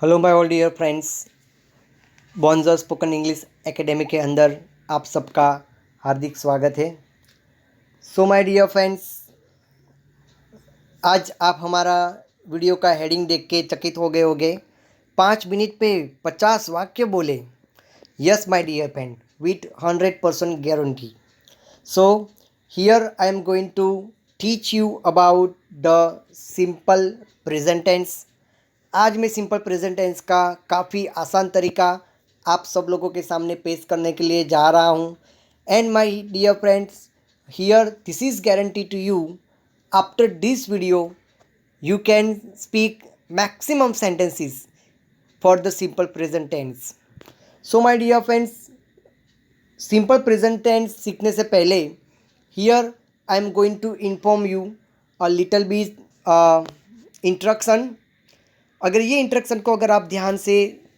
Hello my all dear friends, bonjour spoken English academy के अंदर आप सबका हार्दिक स्वागत है। सो माय डियर फ्रेंड्स, आज आप हमारा वीडियो का हेडिंग देख के चकित हो गए होंगे। 5 मिनट पे 50 वाक्य बोले। Yes my dear friend, with 100% guarantee. So here I am going to teach you about the simple present tense. आज मैं सिंपल प्रेजेंट टेंस का काफ़ी आसान तरीका आप सब लोगों के सामने पेश करने के लिए जा रहा हूँ। And my dear friends, here this is guarantee to you, after this video you can speak maximum sentences for the simple present tense. So my dear friends, simple present tense सीखने से पहले here I am going to inform you a little bit introduction. अगर ये इंट्रक्शन को अगर आप ध्यान से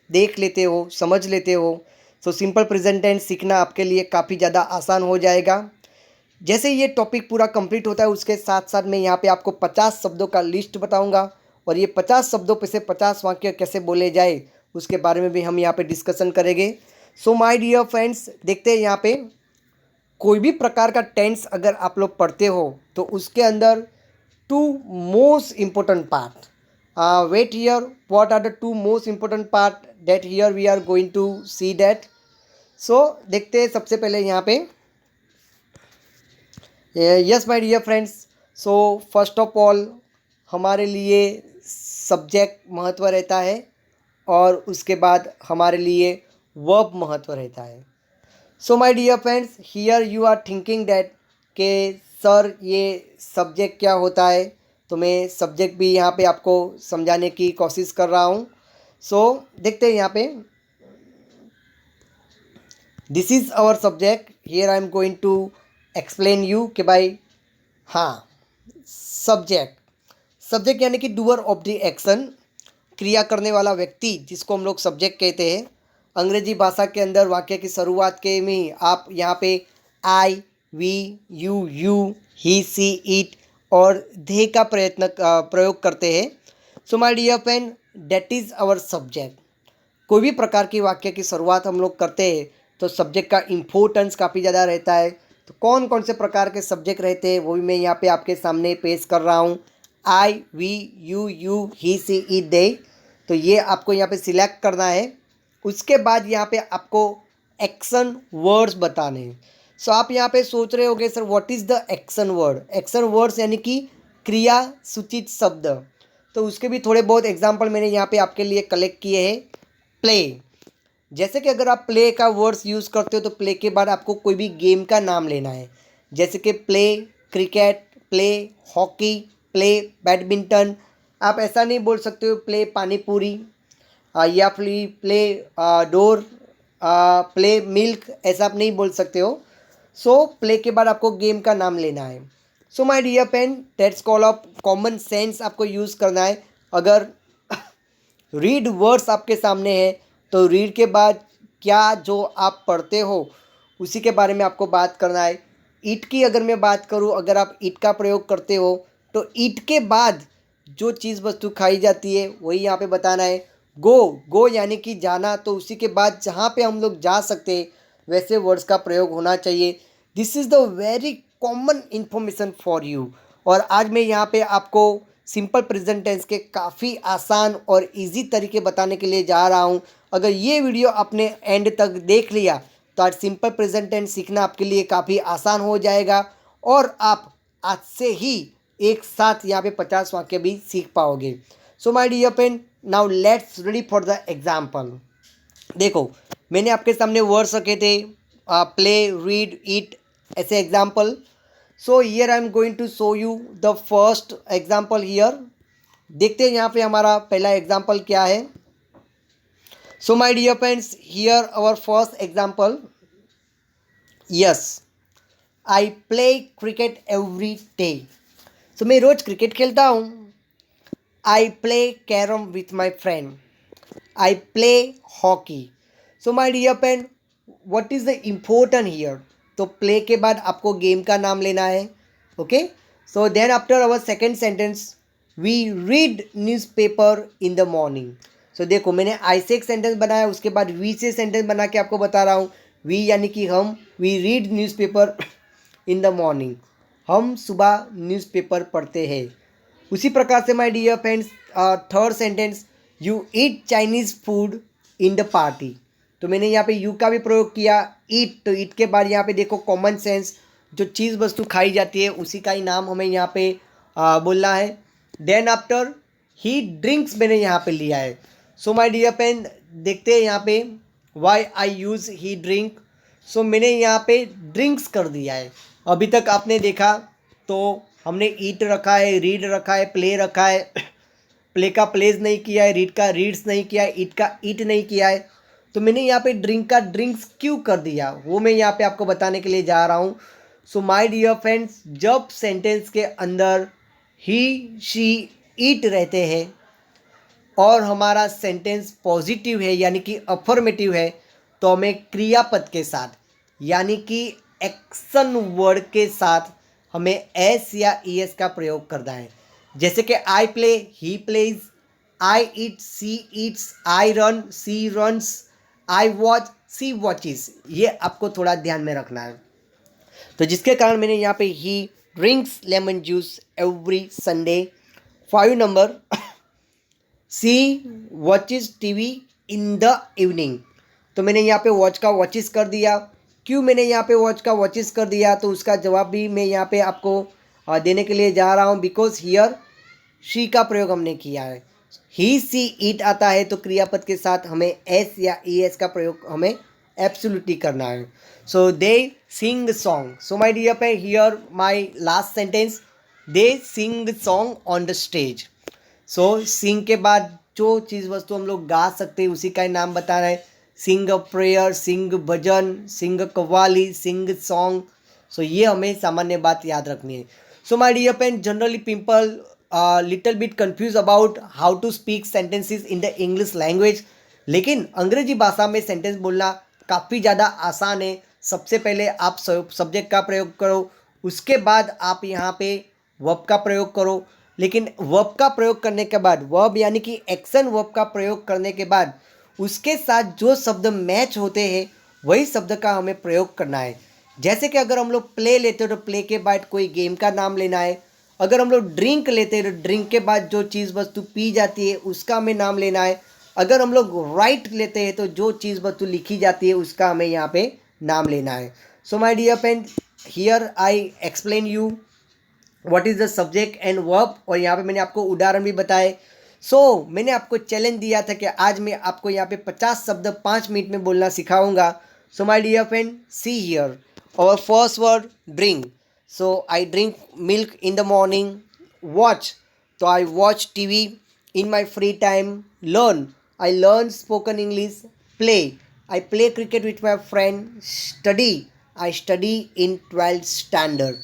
देख लेते हो, समझ लेते हो, तो सिंपल प्रेजेंट टेंस सीखना आपके लिए काफ़ी ज़्यादा आसान हो जाएगा। जैसे ये टॉपिक पूरा कंप्लीट होता है उसके साथ साथ मैं यहाँ पे आपको 50 शब्दों का लिस्ट बताऊँगा और ये 50 शब्दों पे से 50 वाक्य कैसे बोले जाए उसके बारे में भी हम यहाँ पे डिस्कशन करेंगे। सो माय डियर फ्रेंड्स, देखते हैं यहाँ पे कोई भी प्रकार का टेंस अगर आप लोग पढ़ते हो तो उसके अंदर two most important part, wait here, what are the two most important part that here we are going to see that. So देखते हैं सबसे पहले यहाँ पे yes my dear friends. So first of all हमारे लिए सब्जेक्ट महत्व रहता है और उसके बाद हमारे लिए वर्ब महत्व रहता है। So my dear friends, here you are thinking that के सर ये सब्जेक्ट क्या होता है, तो मैं सब्जेक्ट भी यहाँ पे आपको समझाने की कोशिश कर रहा हूँ। सो देखते हैं यहाँ पे, this is our subject. Here I am going to explain you कि भाई हाँ, सब्जेक्ट यानी कि डूअर ऑफ द एक्शन, क्रिया करने वाला व्यक्ति जिसको हम लोग सब्जेक्ट कहते हैं। अंग्रेजी भाषा के अंदर वाक्य की शुरुआत के में आप यहाँ पे I, we, you, he, she, it और दे का प्रयोग करते हैं। So my dear friend, that is our subject. कोई भी प्रकार की वाक्य की शुरुआत हम लोग करते हैं तो सब्जेक्ट का इम्पोर्टेंस काफ़ी ज़्यादा रहता है। तो कौन कौन से प्रकार के सब्जेक्ट रहते हैं वो भी मैं यहाँ पे आपके सामने पेश कर रहा हूँ। I, we, you, he, she, it, they, तो ये आपको यहाँ पे सिलेक्ट करना है। उसके बाद यहाँ पे आपको एक्शन वर्ड्स बताने हैं। सो आप यहाँ पे सोच रहे होगे sir what is the action word. Action words यानी कि क्रिया सूचित शब्द। तो उसके भी थोड़े बहुत एग्जाम्पल मैंने यहाँ पे आपके लिए कलेक्ट किए हैं। प्ले, जैसे कि अगर आप प्ले का वर्ड्स यूज़ करते हो तो प्ले के बाद आपको कोई भी गेम का नाम लेना है, जैसे कि play cricket, play hockey, play badminton. आप ऐसा नहीं बोल सकते हो प्ले पानी पूरी या फिर प्ले डोर, प्ले मिल्क, ऐसा आप नहीं बोल सकते हो। सो प्ले के बाद आपको गेम का नाम लेना है। So my dear pen, that's call of common sense आपको यूज़ करना है। अगर रीड वर्ड्स आपके सामने है तो रीड के बाद क्या जो आप पढ़ते हो उसी के बारे में आपको बात करना है। ईट की अगर मैं बात करूं, अगर आप ईट का प्रयोग करते हो तो ईट के बाद जो चीज़ वस्तु खाई जाती है वही यहाँ पे बताना है। गो यानी कि जाना, तो उसी के बाद जहाँ पे हम लोग जा सकते हैं वैसे वर्ड्स का प्रयोग होना चाहिए। This is the very common information for you. और आज मैं यहाँ पे आपको सिंपल प्रेजेंट टेंस के काफ़ी आसान और इजी तरीके बताने के लिए जा रहा हूँ। अगर ये वीडियो आपने एंड तक देख लिया तो आज सिंपल प्रेजेंट टेंस सीखना आपके लिए काफ़ी आसान हो जाएगा और आप आज से ही एक साथ यहाँ पे 50 वाक्य भी सीख पाओगे। So my dear friend, now let's ready for the example. देखो मैंने आपके सामने वर्ड्स रखे थे, प्ले, रीड, ईट, ऐसे example. So here I am going to show you the first example here. देखते हैं यहाँ पे हमारा पहला एग्जाम्पल क्या है। So my dear friends, here our first example. Yes, I play cricket every day. So मैं रोज़ क्रिकेट खेलता हूँ। I play carrom with my friend. I play hockey. So my dear friend, what is the important here, तो play के बाद आपको game का नाम लेना है। Okay, so then after our second sentence, we read newspaper in the morning. So देखो मैंने आई से एक सेंटेंस बनाया, उसके बाद वी से सेंटेंस बना के आपको बता रहा हूँ। वी यानी कि हम, we read newspaper in the morning, हम सुबह न्यूज़पेपर पढ़ते हैं। उसी प्रकार से my dear friends, third sentence, you eat Chinese food in the party. तो मैंने यहाँ पे यू का भी प्रयोग किया, ईट। तो ईट के बाद यहाँ पे देखो कॉमन सेंस, जो चीज़ वस्तु खाई जाती है उसी का ही नाम हमें यहाँ पे बोलना है। देन आफ्टर ही ड्रिंक्स मैंने यहाँ पे लिया है। सो माय डियर फ्रेंड, देखते हैं यहाँ पे वाई आई यूज़ ही ड्रिंक। सो मैंने यहाँ पे ड्रिंक्स कर दिया है। अभी तक आपने देखा तो हमने ईट रखा है, रीड रखा है, प्ले रखा है। प्ले का प्लेज नहीं किया है, रीड का रीड्स नहीं किया है, ईट का ईट नहीं किया है। तो मैंने यहाँ पे ड्रिंक का ड्रिंक्स क्यों कर दिया वो मैं यहाँ पे आपको बताने के लिए जा रहा हूँ। सो माय डियर फ्रेंड्स, जब सेंटेंस के अंदर ही शी ईट रहते हैं और हमारा सेंटेंस पॉजिटिव है यानी कि अफर्मेटिव है, तो हमें क्रियापद के साथ यानी कि एक्शन वर्ड के साथ हमें एस या ई एस का प्रयोग करना है। जैसे कि I play, he plays, I eat, she eats, I run, she runs, I watch, she watches. ये आपको थोड़ा ध्यान में रखना है। तो जिसके कारण मैंने यहाँ पे he drinks lemon juice every Sunday. 5 number, she watches TV in the evening. तो मैंने यहाँ पे वॉच का वॉचिस कर दिया। क्यों मैंने यहाँ पे वॉच का वॉचिस कर दिया, तो उसका जवाब भी मैं यहाँ पे आपको देने के लिए जा रहा हूँ। बिकॉज हियर शी का प्रयोग हमने किया है। ही सी ईट आता है तो क्रियापद के साथ हमें एस या ई एस का प्रयोग हमें एब्सोल्युटली करना है। So they sing song. So my dear friend, here my last sentence, they sing song on the stage. So sing के बाद जो चीज़ वस्तु हम लोग गा सकते हैं उसी का ही नाम बता रहे हैं। Sing a prayer, sing bhajan, sing qawwali, sing song. So ये हमें सामान्य बात याद रखनी है। So my dear friend, generally people little bit confuse about how to speak sentences in the English language. लेकिन अंग्रेजी भाषा में सेंटेंस बोलना काफ़ी ज़्यादा आसान है। सबसे पहले आप सब्जेक्ट का प्रयोग करो, उसके बाद आप यहाँ पे वर्ब का प्रयोग करो। लेकिन वर्ब का प्रयोग करने के बाद, वर्ब यानी कि एक्शन वर्ब का प्रयोग करने के बाद उसके साथ जो शब्द मैच होते हैं वही शब्द का हमें प्रयोग करना है। जैसे कि अगर हम लोग प्ले लेते हो तो प्ले के बाद कोई गेम का नाम लेना है। अगर हम लोग ड्रिंक लेते हैं तो ड्रिंक के बाद जो चीज़ वस्तु पी जाती है उसका हमें नाम लेना है। अगर हम लोग राइट लेते हैं तो जो चीज़ वस्तु लिखी जाती है उसका हमें यहाँ पे नाम लेना है। So my dear friend, here I explain you what is the subject and verb. और यहाँ पे मैंने आपको उदाहरण भी बताए। सो मैंने आपको चैलेंज दिया था कि आज मैं आपको यहाँ पे 50 शब्द 5 मिनट में बोलना सिखाऊंगा। So my dear friend, see here our first word, drink. So I drink milk in the morning. Watch, so I watch TV in my free time. Learn, I learn spoken English. Play, I play cricket with my friend. Study, I study in 12th standard.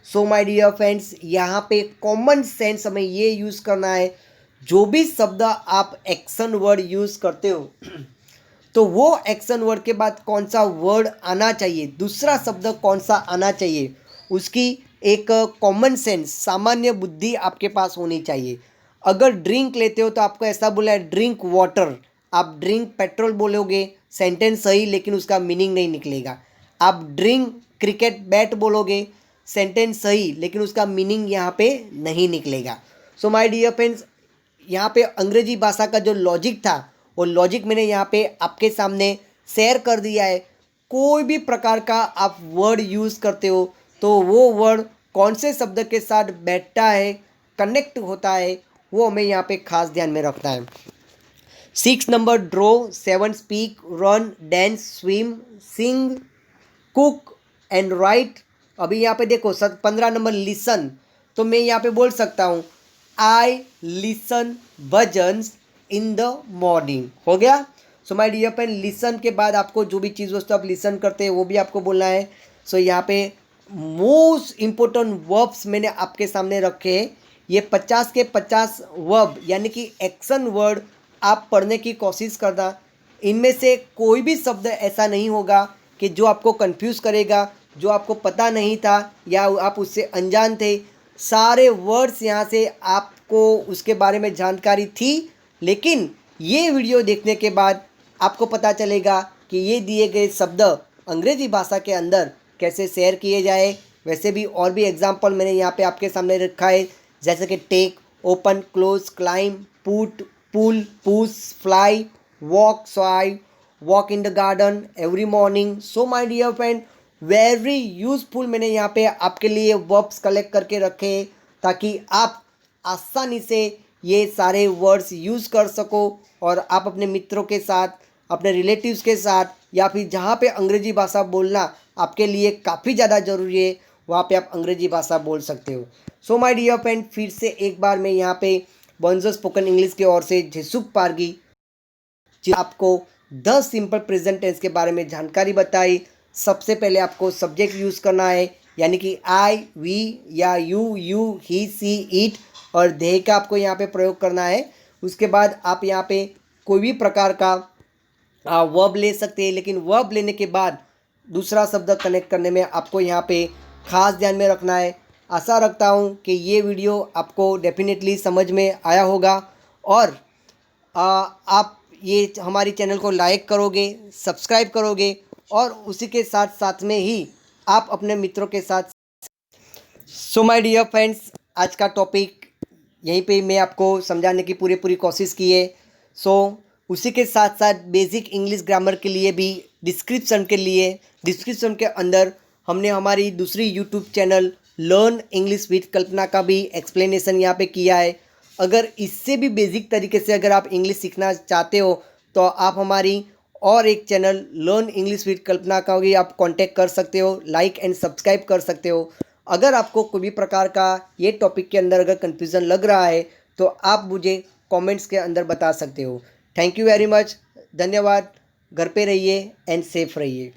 So my dear friends, यहाँ पे common sense हमें ये use करना है। जो भी शब्द आप एक्शन वर्ड यूज़ करते हो तो वो एक्शन वर्ड के बाद कौन सा वर्ड आना चाहिए, दूसरा शब्द कौन सा आना चाहिए, उसकी एक कॉमन सेंस, सामान्य बुद्धि आपके पास होनी चाहिए। अगर ड्रिंक लेते हो तो आपको ऐसा बोला है ड्रिंक वाटर, आप ड्रिंक पेट्रोल बोलोगे, सेंटेंस सही लेकिन उसका मीनिंग नहीं निकलेगा। आप ड्रिंक क्रिकेट बैट बोलोगे, सेंटेंस सही लेकिन उसका मीनिंग यहाँ पे नहीं निकलेगा। सो माय डियर फ्रेंड्स, यहाँ पे अंग्रेजी भाषा का जो लॉजिक था वो लॉजिक मैंने यहाँ पे आपके सामने शेयर कर दिया है। कोई भी प्रकार का आप वर्ड यूज़ करते हो तो वो वर्ड कौन से शब्द के साथ बैठता है, कनेक्ट होता है, वो हमें यहाँ पे खास ध्यान में रखना है। 6 number, draw. 7 speak, run, dance, swim, sing, cook and write. अभी यहाँ पे देखो 15 नंबर, लिसन। तो मैं यहाँ पे बोल सकता हूँ I listen bhajans in the morning. हो गया। So my dear friend, listen के बाद आपको जो भी चीज़ वस्तु आप लिसन करते हैं वो भी आपको बोलना है। सो यहाँ पे मोस्ट इम्पोर्टेंट वर्ब्स मैंने आपके सामने रखे हैं। ये 50 के 50 वर्ब यानी कि एक्शन वर्ड आप पढ़ने की कोशिश करना। इनमें से कोई भी शब्द ऐसा नहीं होगा कि जो आपको कंफ्यूज करेगा, जो आपको पता नहीं था या आप उससे अनजान थे। सारे वर्ड्स यहाँ से आपको उसके बारे में जानकारी थी, लेकिन ये वीडियो देखने के बाद आपको पता चलेगा कि ये दिए गए शब्द अंग्रेजी भाषा के अंदर कैसे शेयर किए जाए। वैसे भी और भी एग्जाम्पल मैंने यहाँ पे आपके सामने रखा है, जैसे कि take, open, close, climb, put, pull, push, fly, walk, swipe, walk in the garden, every morning. So my dear friend, very useful मैंने यहाँ पे आपके लिए वर्ब्स कलेक्ट करके रखे हैं ताकि आप आसानी से ये सारे वर्ड्स यूज़ कर सको और आप अपने मित्रों के साथ, अपने रिलेटिव्स के साथ, या फिर जहाँ पे अंग्रेजी भाषा बोलना आपके लिए काफ़ी ज़्यादा ज़रूरी है वहाँ पे आप अंग्रेजी भाषा बोल सकते हो। सो माय डियर फ्रेंड, फिर से एक बार मैं यहाँ पे बंजो स्पोकन इंग्लिश की ओर से जेसुक पारगी आपको 10 सिंपल प्रेजेंट टेंस के बारे में जानकारी बताई। सबसे पहले आपको सब्जेक्ट यूज़ करना है, यानी कि आई, वी या यू, ही, सी, इट, और दे का आपको यहाँ पे प्रयोग करना है। उसके बाद आप यहाँ पे कोई भी प्रकार का वर्ब ले सकते हैं, लेकिन वर्ब लेने के बाद दूसरा शब्द कनेक्ट करने में आपको यहाँ पे खास ध्यान में रखना है। आशा रखता हूँ कि ये वीडियो आपको डेफिनेटली समझ में आया होगा और आप ये हमारी चैनल को लाइक करोगे, सब्सक्राइब करोगे और उसी के साथ साथ में ही आप अपने मित्रों के साथ। सो माय डियर फ्रेंड्स, आज का टॉपिक यहीं पे मैं आपको समझाने की पूरी कोशिश की है। सो उसी के साथ साथ बेसिक इंग्लिश ग्रामर के लिए भी डिस्क्रिप्शन के अंदर हमने हमारी दूसरी YouTube channel learn English with Kalpana का भी एक्सप्लेनेशन यहाँ पे किया है। अगर इससे भी बेसिक तरीके से अगर आप इंग्लिश सीखना चाहते हो तो आप हमारी और एक channel learn English with Kalpana का भी आप कांटेक्ट कर सकते हो, लाइक एंड सब्सक्राइब कर सकते हो। अगर आपको कोई भी प्रकार का ये टॉपिक के अंदर अगर कन्फ्यूज़न लग रहा है तो आप मुझे कमेंट्स के अंदर बता सकते हो। थैंक यू वेरी मच, धन्यवाद। घर पे रहिए एंड सेफ रहिए।